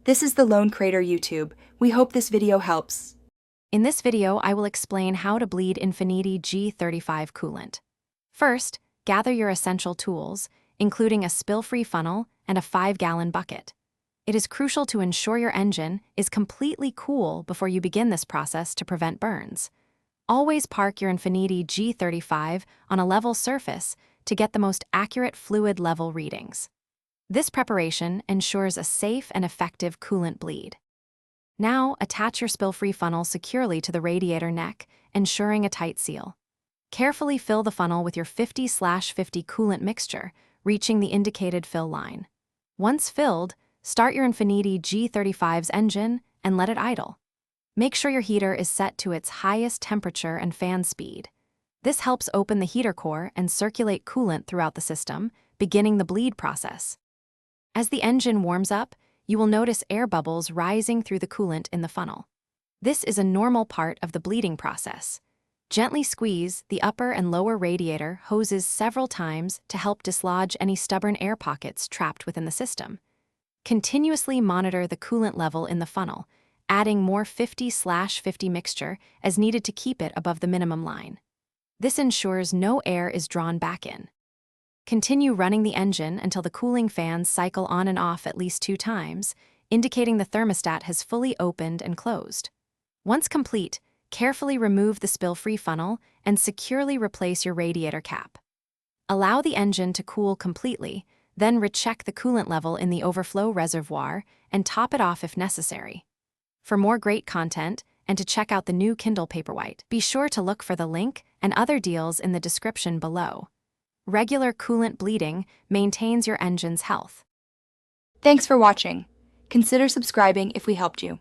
This is the Lone Crater YouTube. We hope this video helps. In this video, I will explain how to bleed Infiniti G35 coolant. First, gather your essential tools, including a spill-free funnel and a 5-gallon bucket. It is crucial to ensure your engine is completely cool before you begin this process to prevent burns. Always park your Infiniti G35 on a level surface to get the most accurate fluid level readings. This preparation ensures a safe and effective coolant bleed. Now, attach your spill-free funnel securely to the radiator neck, ensuring a tight seal. Carefully fill the funnel with your 50/50 coolant mixture, reaching the indicated fill line. Once filled, start your Infiniti G35's engine and let it idle. Make sure your heater is set to its highest temperature and fan speed. This helps open the heater core and circulate coolant throughout the system, beginning the bleed process. As the engine warms up, you will notice air bubbles rising through the coolant in the funnel. This is a normal part of the bleeding process. Gently squeeze the upper and lower radiator hoses several times to help dislodge any stubborn air pockets trapped within the system. Continuously monitor the coolant level in the funnel, adding more 50/50 mixture as needed to keep it above the minimum line. This ensures no air is drawn back in. Continue running the engine until the cooling fans cycle on and off at least 2 times, indicating the thermostat has fully opened and closed. Once complete, carefully remove the spill-free funnel and securely replace your radiator cap. Allow the engine to cool completely, then recheck the coolant level in the overflow reservoir and top it off if necessary. For more great content and to check out the new Kindle Paperwhite, be sure to look for the link and other deals in the description below. Regular coolant bleeding maintains your engine's health. Thanks for watching. Consider subscribing if we helped you.